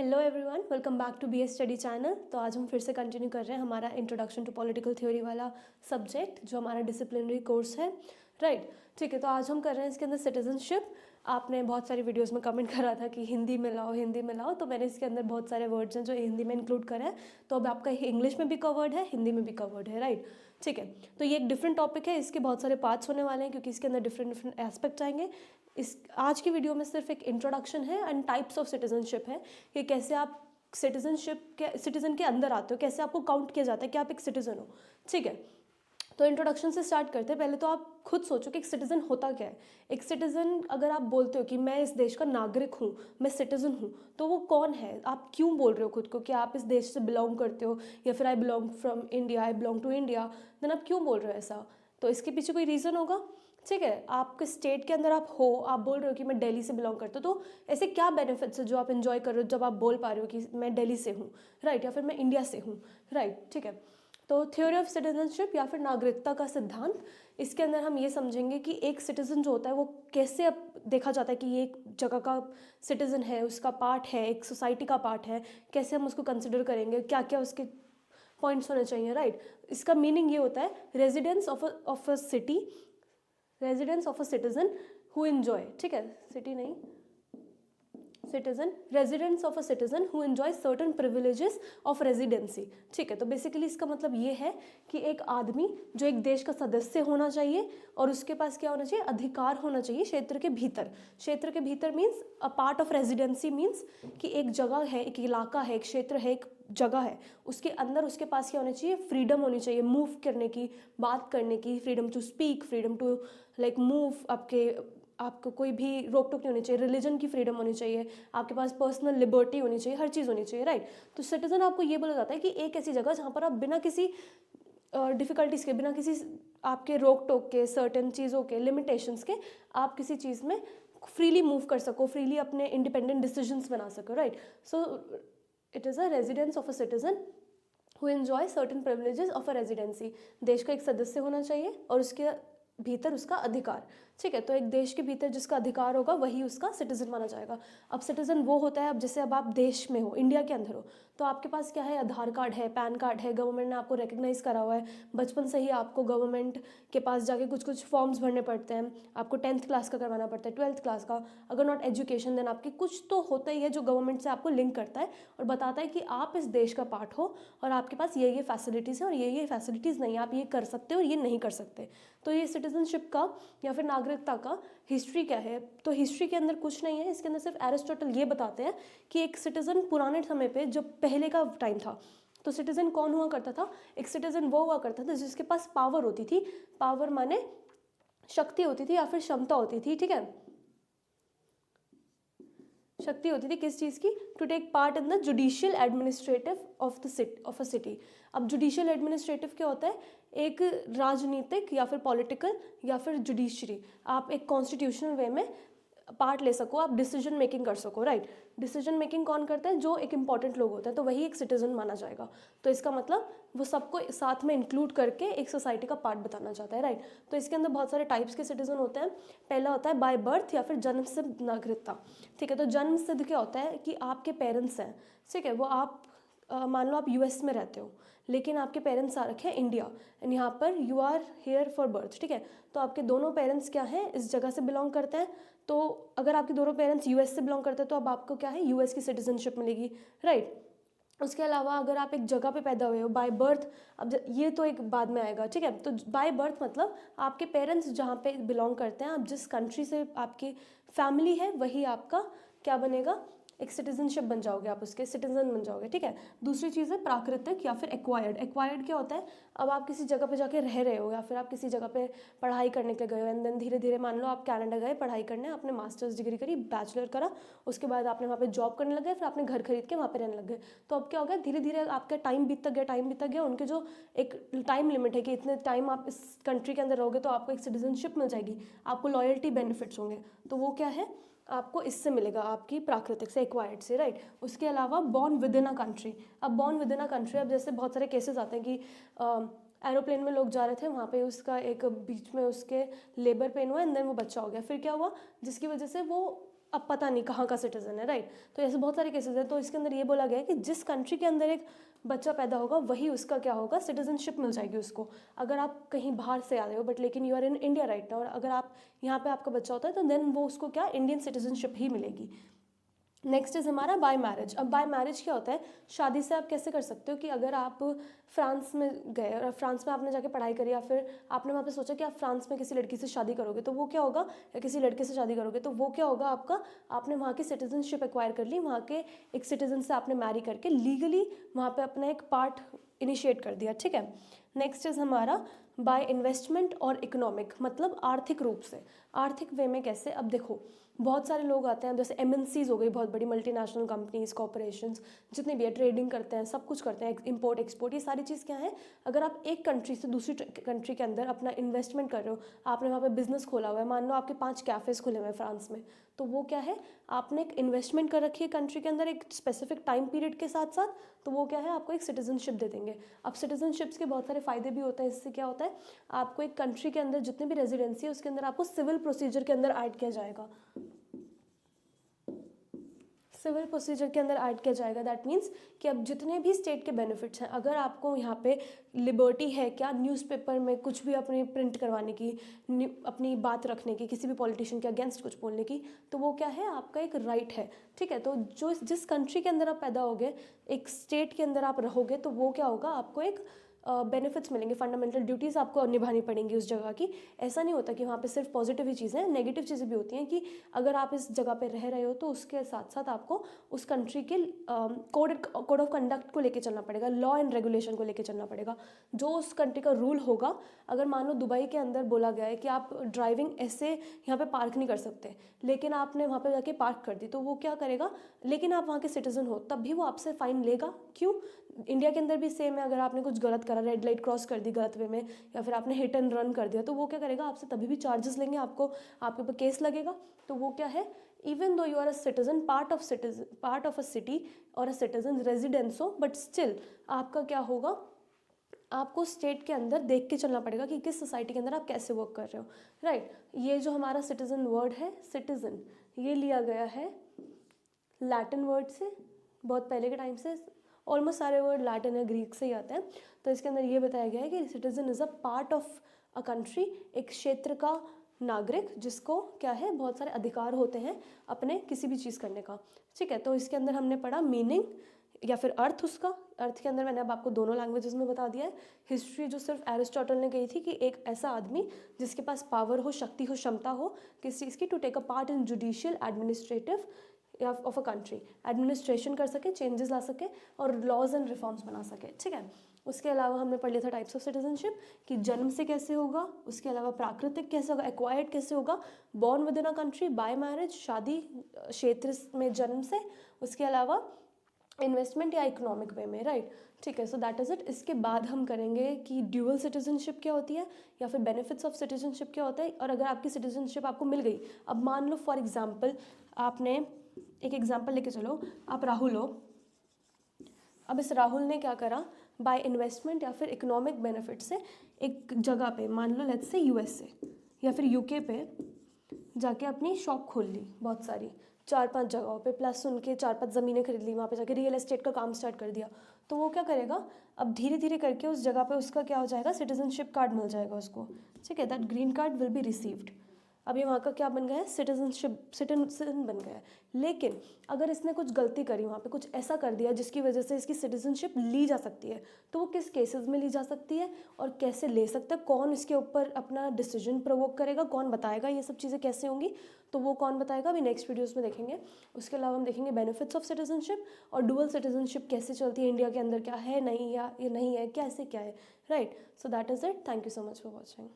Hello everyone, welcome back to BS study channel. तो आज हम फिर से कंटिन्यू कर रहे हैं हमारा इंट्रोडक्शन टू पॉलिटिकल थ्योरी वाला सब्जेक्ट जो हमारा डिसिप्लिनरी कोर्स है। राइट, ठीक है। तो आज हम कर रहे हैं इसके अंदर सिटीजनशिप। आपने बहुत सारी वीडियोस में कमेंट करा था कि हिंदी में लाओ, हिंदी में लाओ, तो मैंने इसके अंदर बहुत सारे वर्ड्स हैं जो हिंदी में इंक्लूड करा है। तो अब आपका इंग्लिश में भी कवर्ड है, हिंदी में भी कवर्ड है। राइट, ठीक है। तो ये एक डिफरेंट टॉपिक है, इसके बहुत सारे पार्ट्स होने वाले हैं क्योंकि इसके अंदर डिफरेंट डिफरेंट एस्पेक्ट आएंगे। इस आज की वीडियो में सिर्फ एक इंट्रोडक्शन है एंड टाइप्स ऑफ सिटीजनशिप है कि कैसे आप सिटीजन के अंदर आते हो, कैसे आपको काउंट किया जाता है कि आप एक सिटीजन हो। ठीक है, तो इंट्रोडक्शन से स्टार्ट करते हैं। पहले तो आप खुद सोचो कि एक सिटीजन होता क्या है। एक सिटीजन, अगर आप बोलते हो कि मैं इस देश का नागरिक हूँ, मैं सिटीजन हूँ, तो वो कौन है? आप क्यों बोल रहे हो खुद को कि आप इस देश से बिलोंग करते हो, या फिर I belong from India, I belong to India. Then आप क्यों बोल रहे हो ऐसा? तो इसके पीछे कोई रीज़न होगा। ठीक है, आपके स्टेट के अंदर आप हो, आप बोल रहे हो कि मैं दिल्ली से बिलोंग करता हूँ, तो ऐसे क्या बेनिफिट्स है जो आप इन्जॉय कर रहे हो जब आप बोल पा रहे हो कि मैं दिल्ली से हूँ, राइट, या फिर मैं इंडिया से हूँ। राइट, ठीक है। तो थ्योरी ऑफ सिटीजनशिप या फिर नागरिकता का सिद्धांत, इसके अंदर हम ये समझेंगे कि एक सिटीजन जो होता है वो कैसे अब देखा जाता है कि ये एक जगह का सिटीजन है, उसका पार्ट है, एक सोसाइटी का पार्ट है, कैसे हम उसको कंसिडर करेंगे, क्या क्या उसके पॉइंट्स होने चाहिए। राइट, इसका मीनिंग ये होता है residence of a city, residence of a citizen who enjoy, ठीक है, सिटी नहीं, citizen, residence of a citizen who enjoy certain privileges of residency. ठीक है, तो बेसिकली इसका मतलब ये है कि एक आदमी जो एक देश का सदस्य होना चाहिए और उसके पास क्या होना चाहिए, अधिकार होना चाहिए क्षेत्र के भीतर। क्षेत्र के भीतर means a part of residency means कि एक जगह है, एक इलाका है, एक क्षेत्र है, एक जगह है, उसके अंदर उसके पास क्या होनी चाहिए, फ्रीडम होनी चाहिए मूव करने की, बात करने की, freedom to speak, freedom to like move, आपको कोई भी रोक टोक नहीं होनी चाहिए, रिलीजन की फ्रीडम होनी चाहिए, आपके पास पर्सनल लिबर्टी होनी चाहिए, हर चीज़ होनी चाहिए। राइट, तो सिटीजन आपको ये बोला जाता है कि एक ऐसी जगह जहाँ पर आप बिना किसी डिफ़िकल्टीज़ के, बिना किसी आपके रोक टोक के, सर्टेन चीज़ों के, लिमिटेशंस के, आप किसी चीज़ में फ्रीली मूव कर सको, फ्रीली अपने इंडिपेंडेंट डिसीजंस बना सको। Right, so it is a residence of a citizen who enjoy certain privileges of a residency. देश का एक सदस्य होना चाहिए और उसके भीतर उसका अधिकार। ठीक है, तो एक देश के भीतर जिसका अधिकार होगा वही उसका सिटीजन माना जाएगा। अब सिटीजन वो होता है, अब जैसे अब आप देश में हो, इंडिया के अंदर हो, तो आपके पास क्या है, आधार कार्ड है, पैन कार्ड है, गवर्नमेंट ने आपको रिकग्नाइज करा हुआ है। बचपन से ही आपको गवर्नमेंट के पास जाके कुछ कुछ फॉर्म्स भरने पड़ते हैं, आपको 10th क्लास का करवाना पड़ता है, 12th क्लास का, अगर नॉट एजुकेशन देन आपकी कुछ तो होता ही है जो गवर्नमेंट से आपको लिंक करता है और बताता है कि आप इस देश का पार्ट हो और आपके पास ये फैसिलिटीज़ हैं और ये फैसिलिटीज़ नहीं, आप ये कर सकते हो और ये नहीं कर सकते। तो ये सिटीजनशिप का या फिर नागरिकता का हिस्ट्री क्या है? तो हिस्ट्री के अंदर कुछ नहीं है, इसके अंदर सिर्फ एरिस्टोटल ये बताते हैं कि एक सिटीजन पुराने समय पे, जब पहले का टाइम था, तो सिटीजन कौन हुआ करता था? एक सिटीजन वो हुआ करता था जिसके पास पावर होती थी, पावर माने शक्ति होती थी या फिर क्षमता होती थी। ठीक है, शक्ति होती थी किस चीज़ की? To take part in the judicial administrative of a city. अब जुडिशियल एडमिनिस्ट्रेटिव क्या होता है? एक राजनीतिक या फिर पॉलिटिकल या फिर जुडिशरी, आप एक कॉन्स्टिट्यूशनल वे में पार्ट ले सको, आप डिसीजन मेकिंग कर सको। राइट, डिसीजन मेकिंग कौन करता है? जो एक इंपॉर्टेंट लोग होते हैं, तो वही एक सिटीजन माना जाएगा। तो इसका मतलब वो सबको साथ में इंक्लूड करके एक सोसाइटी का पार्ट बताना चाहता है। राइट, तो इसके अंदर बहुत सारे टाइप्स के सिटीजन होते हैं। पहला होता है बाय बर्थ या फिर जन्म सिद्ध नागरिकता। ठीक है, तो जन्म सिद्ध क्या होता है कि आपके पेरेंट्स हैं, ठीक है, वो आप मान लो आप यूएस में रहते हो लेकिन आपके पेरेंट्स आ रखे हैं इंडिया एंड यहाँ पर you are here for birth. ठीक है, तो आपके दोनों पेरेंट्स क्या हैं, इस जगह से बिलोंग करते हैं। तो अगर आपके दोनों पेरेंट्स यूएस से बिलोंग करते हैं तो अब आपको क्या है, यूएस की सिटीजनशिप मिलेगी। राइट, उसके अलावा अगर आप एक जगह पे पैदा हुए हो बाय बर्थ, अब ये तो एक बाद में आएगा। ठीक है, तो बाय बर्थ मतलब आपके पेरेंट्स जहाँ पे बिलोंग करते हैं, आप जिस कंट्री से आपकी फैमिली है वही आपका क्या बनेगा, एक सिटीजनशिप बन जाओगे, आप उसके सिटीजन बन जाओगे। ठीक है, दूसरी चीज़ है प्राकृतिक या फिर एक्वायर्ड। एक्वायर्ड क्या होता है? अब आप किसी जगह पे जाके रह रहे हो या फिर आप किसी जगह पे पढ़ाई करने के लिए गए हो एंड देन धीरे धीरे मान लो आप कनाडा गए पढ़ाई करने, आपने मास्टर्स डिग्री करी, बैचलर करा, उसके बाद आपने वहाँ पे जॉब करने लगे, फिर आपने घर खरीद के वहाँ पे रहने लग गए। तो अब क्या हो गया, धीरे धीरे आपका टाइम बीतता गया, उनके जो एक टाइम लिमिट है कि इतने टाइम आप इस कंट्री के अंदर रहोगे तो आपको एक सिटीजनशिप मिल जाएगी, आपको लॉयल्टी बेनिफिट्स होंगे, तो वो क्या है, आपको इससे मिलेगा, आपकी प्राकृतिक से, एक्वायर्ड से। राइट, उसके अलावा born within a country. अब born within a country, अब जैसे बहुत सारे केसेस आते हैं कि एरोप्लेन में लोग जा रहे थे, वहाँ पे उसका एक बीच में उसके लेबर पेन हुआ एंड देन वो बच्चा हो गया, फिर क्या हुआ जिसकी वजह से वो अब पता नहीं कहाँ का सिटीज़न है, राइट। तो ऐसे बहुत सारे केसेस हैं। तो इसके अंदर ये बोला गया है कि जिस कंट्री के अंदर एक बच्चा पैदा होगा वही उसका क्या होगा, सिटीजनशिप मिल जाएगी उसको। अगर आप कहीं बाहर से आ रहे हो बट लेकिन you are in India right now, और अगर आप यहाँ पे आपका बच्चा होता है तो देन वो उसको क्या, इंडियन सिटीजनशिप ही मिलेगी। नेक्स्ट इज हमारा बाय मैरिज। अब बाय मैरिज क्या होता है, शादी से आप कैसे कर सकते हो कि अगर आप फ्रांस में गए और फ्रांस में आपने जाके पढ़ाई करी, या फिर आपने वहाँ पे सोचा कि आप फ्रांस में किसी लड़की से शादी करोगे, तो वो क्या होगा, या किसी लड़के से शादी करोगे तो वो क्या होगा आपका, आपने वहाँ की सिटीजनशिप एक्वायर कर ली, वहाँ के एक सिटीजन से आपने मैरी करके लीगली वहाँ पे अपना एक पार्ट इनिशिएट कर दिया, ठीक है। नेक्स्ट इज हमारा बाय इन्वेस्टमेंट और इकोनॉमिक, मतलब आर्थिक रूप से। आर्थिक वे में कैसे, अब देखो बहुत सारे लोग आते हैं, जैसे एमएनसीज हो गई, बहुत बड़ी मल्टीनेशनल कंपनीज, कॉर्पोरेशंस जितने भी है, ट्रेडिंग करते हैं, सब कुछ करते हैं, इंपोर्ट एक्सपोर्ट, ये सारी चीज़ क्या है। अगर आप एक कंट्री से दूसरी कंट्री के अंदर अपना इन्वेस्टमेंट कर रहे हो, आपने वहाँ पे बिजनेस खोला हुआ है, मान लो आपके 5 कैफ़ेज़ खुले हुए हैं फ्रांस में, तो वो क्या है, आपने एक इन्वेस्टमेंट कर रखी है कंट्री के अंदर एक स्पेसिफिक टाइम पीरियड के साथ साथ, तो वो क्या है, आपको एक सिटीजनशिप दे देंगे। अब सिटीजनशिप्स के बहुत सारे फ़ायदे भी होते हैं। इससे क्या होता है, आपको एक कंट्री के अंदर जितने भी रेजिडेंसी है उसके अंदर आपको सिविल प्रोसीजर के अंदर ऐड किया जाएगा, सिविल प्रोसीजर के अंदर ऐड किया जाएगा। दैट मीन्स कि अब जितने भी स्टेट के बेनिफिट्स हैं, अगर आपको यहाँ पे लिबर्टी है क्या, न्यूज़पेपर में कुछ भी अपने प्रिंट करवाने की, अपनी बात रखने की, किसी भी पॉलिटिशियन के अगेंस्ट कुछ बोलने की, तो वो क्या है, आपका एक राइट है, ठीक है। तो जो जिस कंट्री के अंदर आप पैदा होगे, एक स्टेट के अंदर आप रहोगे, तो वो क्या होगा, आपको एक बेनिफिट्स मिलेंगे, फंडामेंटल ड्यूटीज़ आपको निभानी पड़ेंगी उस जगह की। ऐसा नहीं होता कि वहाँ पे सिर्फ पॉजिटिव ही चीज़ें हैं, नेगेटिव चीज़ें भी होती हैं कि अगर आप इस जगह पे रह रहे हो तो उसके साथ साथ आपको उस कंट्री के कोड ऑफ कंडक्ट को लेके चलना पड़ेगा, लॉ एंड रेगुलेशन को लेके चलना पड़ेगा, जो उस कंट्री का रूल होगा। अगर मान लो दुबई के अंदर बोला गया है कि आप ड्राइविंग ऐसे यहाँ पे पार्क नहीं कर सकते, लेकिन आपने वहाँ पे जाके पार्क कर दी, तो वो क्या करेगा, लेकिन आप वहाँ के सिटीजन हो तब भी वो आपसे फाइन लेगा। क्यों, इंडिया के अंदर भी सेम है, अगर आपने कुछ गलत करा, रेड लाइट क्रॉस कर दी गलत वे में, या फिर आपने हिट एंड रन कर दिया, तो वो क्या करेगा, आपसे तभी भी चार्जेस लेंगे, आपके ऊपर केस लगेगा। तो वो क्या है, even though you are a citizen, part of a city और अ सिटीजन रेजिडेंस हो, बट स्टिल आपका क्या होगा, आपको स्टेट के अंदर देख के चलना पड़ेगा कि किस सोसाइटी के अंदर आप कैसे वर्क कर रहे हो, राइट। ये जो हमारा सिटीजन वर्ड है, सिटीजन, ये लिया गया है लैटिन वर्ड से, बहुत पहले के टाइम से, ऑलमोस्ट सारे वर्ड लैटिन या ग्रीक से ही आते हैं। तो इसके अंदर ये बताया गया है कि citizen is a part of a country, एक क्षेत्र का नागरिक जिसको क्या है, बहुत सारे अधिकार होते हैं अपने किसी भी चीज़ करने का, ठीक है। तो इसके अंदर हमने पढ़ा मीनिंग या फिर अर्थ, उसका अर्थ के अंदर मैंने अब आपको दोनों लैंग्वेजेस में बता दिया है। हिस्ट्री जो सिर्फ एरिस्टोटल ने कही थी कि एक ऐसा आदमी जिसके पास पावर हो, शक्ति हो, क्षमता हो किसी चीज़ की, to take a part in judicial, administrative of a country, administration कर सके, चेंजेस ला सके और लॉज एंड रिफॉर्म्स बना सके, ठीक है। उसके अलावा हमने पढ़ लिया था टाइप्स ऑफ सिटीजनशिप कि जन्म से कैसे होगा, उसके अलावा प्राकृतिक कैसे होगा, एक्वायर्ड कैसे होगा, born within a country, bye marriage, शादी क्षेत्र में जन्म से, उसके अलावा इन्वेस्टमेंट या इकोनॉमिक वे में, राइट, ठीक है। So that is it. इसके बाद हम करेंगे कि ड्यूअल सिटीजनशिप क्या होती है या फिर बेनिफिट्स ऑफ सिटीजनशिप क्या होता है, और अगर आपकी सिटीजनशिप आपको मिल गई, अब मान लो फॉर एग्जांपल आपने एक एग्जांपल लेके चलो, आप राहुल हो, अब इस राहुल ने क्या करा, बाय इन्वेस्टमेंट या फिर इकोनॉमिक बेनिफिट से एक जगह पे, मान लो लेट्स से यूएसए या फिर यूके पे जाके अपनी शॉप खोल ली, बहुत सारी 4-5 जगहों पे, प्लस उनके 4-5 ज़मीनें खरीद ली, वहाँ पे जाके रियल एस्टेट का काम स्टार्ट कर दिया। तो वो क्या करेगा, अब धीरे धीरे करके उस जगह पे उसका क्या हो जाएगा, सिटीजनशिप कार्ड मिल जाएगा उसको, ठीक है। That green card will be received. अब ये वहाँ का क्या बन गया है, सिटीजन बन गया है। लेकिन अगर इसने कुछ गलती करी, वहाँ पे कुछ ऐसा कर दिया जिसकी वजह से इसकी सिटीजनशिप ली जा सकती है, तो वो किस केसेस में ली जा सकती है और कैसे ले सकता है, कौन इसके ऊपर अपना डिसीजन प्रोवोक करेगा, कौन बताएगा ये सब चीज़ें कैसे होंगी, तो वो कौन बताएगा अभी नेक्स्ट वीडियोज़ में देखेंगे। उसके अलावा हम देखेंगे बेनिफिट्स ऑफ सिटीजनशिप और डुअल सिटीजनशिप कैसे चलती है इंडिया के अंदर, क्या है नहीं, या ये नहीं है, कैसे क्या है, right. So that is it. Thank you so much for watching.